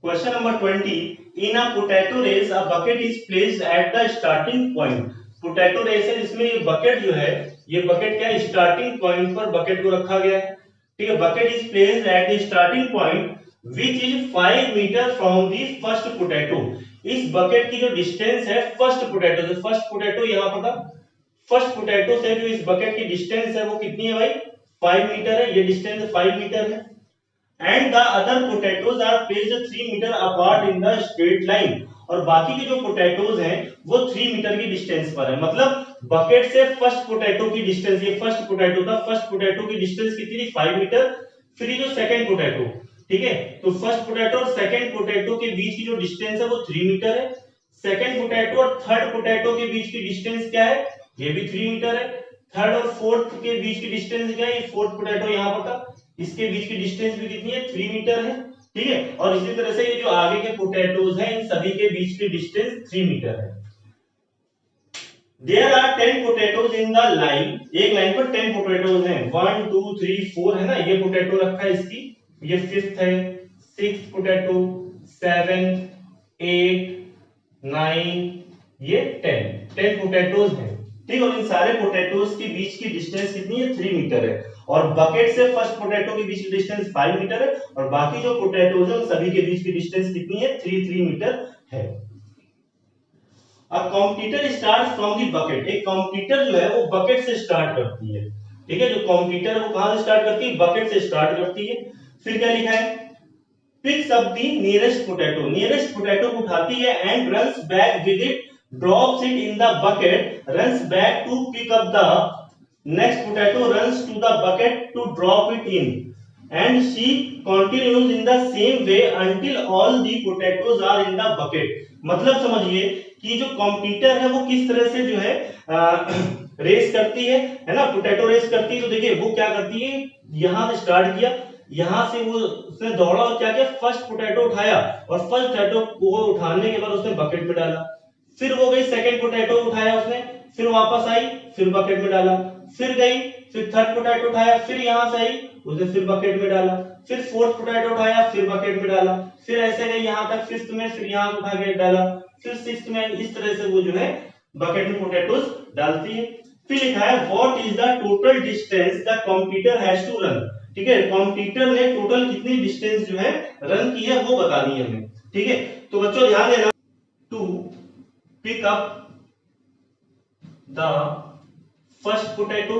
Question number 20, in a potato race a bucket is placed at the starting point. Potato race है, इसमें ये bucket जो है, ये बकेट क्या है, स्टार्टिंग पॉइंट पर बकेट को रखा गया है। ठीक है, bucket is placed at the starting point which is 5 metre from the first potato. इस बकेट की जो डिस्टेंस है फर्स्ट पोटैटो से, फर्स्ट पोटैटो यहाँ पर था, फर्स्ट पोटैटो से जो इस बकेट की डिस्टेंस है वो कितनी है भाई, 5 मीटर है, ये डिस्टेंस 5 मीटर है। And the other potatoes are placed 3 metre apart in the straight line. और बाकी के जो पोटैटोज हैं वो 3 मीटर की डिस्टेंस पर है। मतलब बकेट से फर्स्ट पोटैटो की डिस्टेंस, ये फर्स्ट पोटैटो था, फर्स्ट पोटैटो की डिस्टेंस कितनी थी, 5 मीटर। फिर ये जो सेकंड पोटैटो, ठीक है, तो फर्स्ट पोटैटो और सेकंड पोटैटो के बीच की जो डिस्टेंस है वो 3 मीटर है। सेकंड पोटैटो और थर्ड पोटैटो के बीच की डिस्टेंस क्या है, ये भी 3 मीटर है। थर्ड और फोर्थ के बीच की डिस्टेंस क्या है, ये फोर्थ पोटैटो यहाँ पर था, इसके बीच की डिस्टेंस भी कितनी है, 3 मीटर है। ठीक है, और इसी तरह से ये जो आगे के पोटैटोज हैं इन सभी के बीच की डिस्टेंस 3 मीटर है। There are 10 potatoes in the line, एक लाइन पर 10 पोटैटोज हैं, 1 2 3 4 है ना, ये पोटैटो रखा है इसकी, ये फिफ्थ है, सिक्स्थ पोटैटो, 7 8 9, ये 10 पोटैटोज हैं। ठीक, और इन सारे पोटैटोज के बीच की डिस्टेंस कितनी है, 3 मीटर है। और बकेट से फर्स्ट पोटैटो के बीच की डिस्टेंस 5 मीटर है, और बाकी जो पोटैटोज है उन सभी के बीच की डिस्टेंस कितनी है, 3 मीटर है। अब competitor start from the bucket, एक कॉम्पिटिटर जो है वो बकेट से स्टार्ट करती है। ठीक है, जो कॉम्पिटिटर है वो कहां से स्टार्ट करती है, बकेट से स्टार्ट करती है। फिर क्या लिखा है, picks up the nearest potato, nearest potato को उठाती है and runs back with it, drops it in the bucket, runs back to pick up the next potato, runs to the bucket to drop it in, and she continues in the same way until all the potatoes are in the bucket। मतलब समझिए कि जो competitor है वो किस तरह से जो है रेस करती है ना, पोटैटो रेस करती है। तो देखिए वो क्या करती है, यहां से स्टार्ट किया, यहां से वो उसने दौड़ा और क्या किया, फर्स्ट पोटैटो उठाया, और फर्स्ट पोटैटो को उठाने के बाद उसने बकेट में डाला। फिर वो गई सेकंड पोटैटो उठाया उसने, फिर वापस आई, फिर बकेट में डाला। फिर गई, फिर थर्ड पोटैटो उठाया, फिर यहां से आई, उसने फिर बकेट में डाला। फिर फोर्थ पोटैटो उठाया, फिर बकेट में डाला। फिर ऐसे गई यहां तक फिफ्थ में, फिर यहां उठा के डाला। फिर सिक्स्थ में, इस तरह से वो जो है बकेट में पोटैटोज डालती है। फिर लिखा है what is the total distance the competitor has to run. ठीक है, कॉम्पिटिटर ने टोटल कितनी डिस्टेंस जो है रन की है वो बतानी है हमें। ठीक है, तो बच्चों ध्यान देना, to pick up the first potato,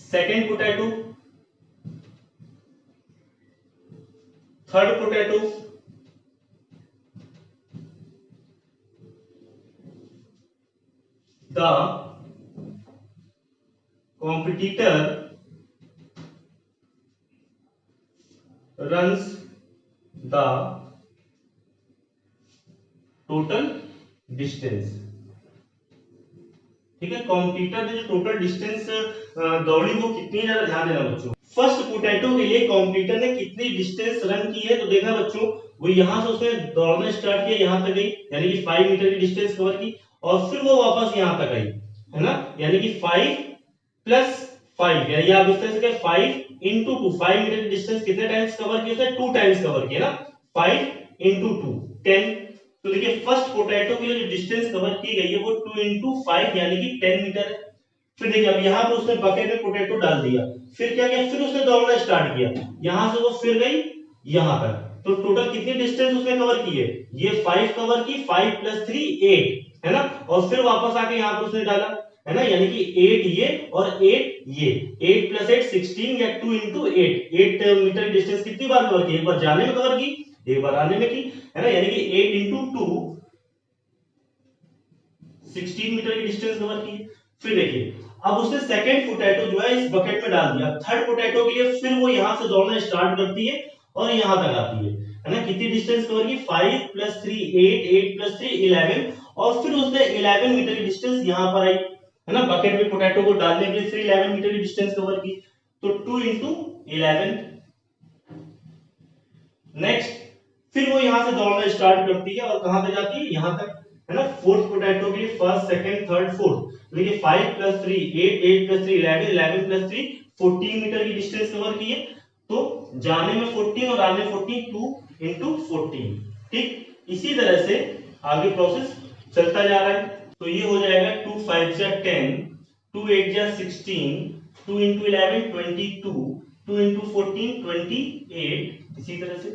second potato, third potato, the competitor runs the total distance। ठीक है, कॉम्पिटिटर ने जो टोटल डिस्टेंस दौड़ी वो कितनी, ज्यादा ध्यान देना बच्चों। फर्स्ट पोटैटो के लिए कॉम्पिटिटर ने कितनी डिस्टेंस रन की है, तो देखा बच्चों वो यहां से उसने दौड़ना स्टार्ट किया, यहां तक गई, यानी कि 5 मीटर की डिस्टेंस कवर की, और फिर वो वापस यहां तक आई, है ना, यानी कि 5 प्लस 5, यानी आप इस तरह से कहें 5 इंटू 2, 5 मीटर की डिस्टेंस कितने टाइम्स कवर की उसने, 2 टाइम्स कवर किया ना, 5 इंटू 2 10। तो देखिए फर्स्ट पोटैटो के लिए जो डिस्टेंस कवर की गई है वो 2 इंटू 5 यानी कि 10 मीटर है। फिर देखिए अब यहाँ पे उसने बकेट में पोटैटो डाल दिया, फिर क्या किया, फिर उसने दौड़ना स्टार्ट किया, यहां से वो फिर गई यहां तक, तो टोटल कितनी डिस्टेंस उसने कवर की है, ये 5 कवर की, 5 प्लस 3 8 है ना, और फिर वापस आके यहाँ पे उसने डाला, है ना, यानी कि 8 ये और 8 ये, 8 प्लस 8 16 या 2 इंटू 8, 8 मीटर की डिस्टेंस कितनी बार कवर की, एक बार जाने में कवर की, एक बार आने में की, है ना, यानी कि 8 इंटू 2 16 मीटर की डिस्टेंस कवर की। फिर देखिए अब उसने सेकंड पोटैटो जो है इस बकेट में डाल दिया, थर्ड पोटैटो के लिए फिर वो यहां से दौड़ना स्टार्ट करती है और यहां तक आती है ना, कितनी डिस्टेंस कवर की, 5 प्लस 3 8, 8 प्लस 3 11, और फिर उसने 11 मीटर की डिस्टेंस यहां पर आई, है ना, बकेट में पोटैटो को डालने के लिए फिर 11 मीटर की डिस्टेंस कवर की, तो 2 इंटू 11। नेक्स्ट फिर वो यहां से दौड़ना स्टार्ट करती है और कहां तक जाती है, यहां तक, है ना, फोर्थ पोटैटो के लिए फर्स्ट सेकंड थर्ड फोर्थ, देखिए 5 प्लस 3 8, 8 प्लस 3 11, 11 प्लस 3 14 मीटर की डिस्टेंस कवर की है। तो जाने में 14 और आने 14, 2 into 14। ठीक, इसी तरह से आगे प्रोसेस चलता जा रहा है। तो ये हो जाएगा 2 5 जा 10, 2 8 जा 16, 2 into 11 22, 2 into 14 28। इसी तरह से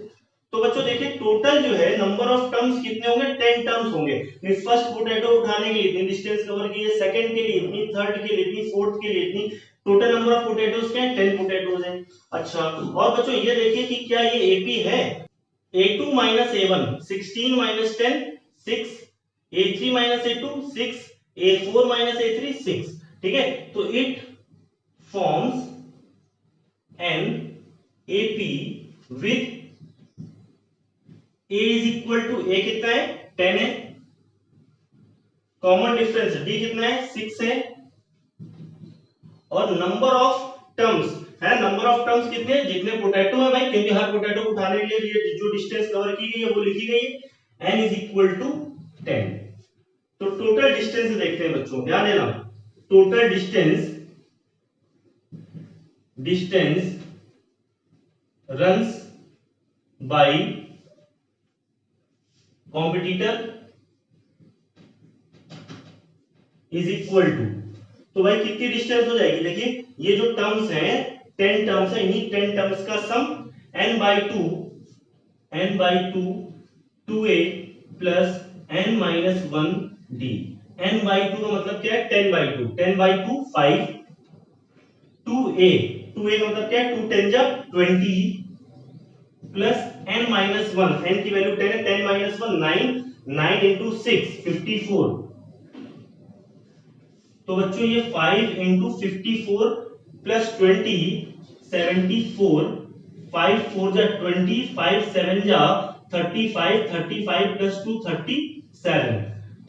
तो बच्चों देखिए टोटल जो है नंबर ऑफ टर्म्स कितने होंगे, 10 टर्म्स होंगे। फर्स्ट पोटैटो उठाने के लिए इतनी डिस्टेंस कवर की है, सेकंड के लिए इतनी, थर्ड के लिए इतनी, फोर्थ के लिए इतनी। टोटल नंबर ऑफ पोटैटोज क्या है, 10 पोटैटोज हैं। अच्छा, और बच्चों ये देखिए कि क्या ये एपी है। a2 minus a1 16 minus 10 6, a3 minus a2 6, a4 minus a3 6। ठीक है, तो it forms an AP with a is equal to a कितना है 10 है, कॉमन डिफरेंस d कितना है 6 है, और नंबर ऑफ टर्म्स है, नंबर ऑफ टर्म्स कितने हैं, जितने पोटैटो है भाई, क्योंकि हर पोटैटो को उठाने के लिए जो डिस्टेंस कवर की गई है वो लिखी गई है, n is equal to 10। तो टोटल डिस्टेंस देखते हैं बच्चों, ध्यान देना, total distance runs by competitor is equal to, तो भाई कितनी डिस्टेंस हो जाएगी, देखिए ये जो टर्म्स हैं 10 टर्म्स है, इन्हीं 10 टर्म्स का सम n by 2 2a plus n minus 1 d। n by 2 का मतलब क्या है 10 by 2, 10 by 2 5, 2a का मतलब क्या है 2 10 जा 20 प्लस n minus 1, n की वैल्यू 10 है, 10 minus 1 9, 9 into 6 54। तो बच्चों ये 5 into 54 प्लस 20 74, 5 4 जा 20, 5 7 जा 35, 35 प्लस 2 37।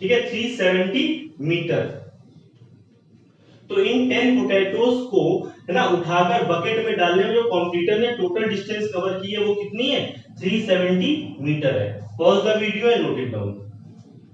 ठीक है, 370 मीटर। तो इन 10 पोटैटोज को है ना उठाकर बकेट में डालने में जो कॉम्पिटिटर ने टोटल डिस्टेंस कवर की है वो कितनी है 370 मीटर है। Pause the video and note it down.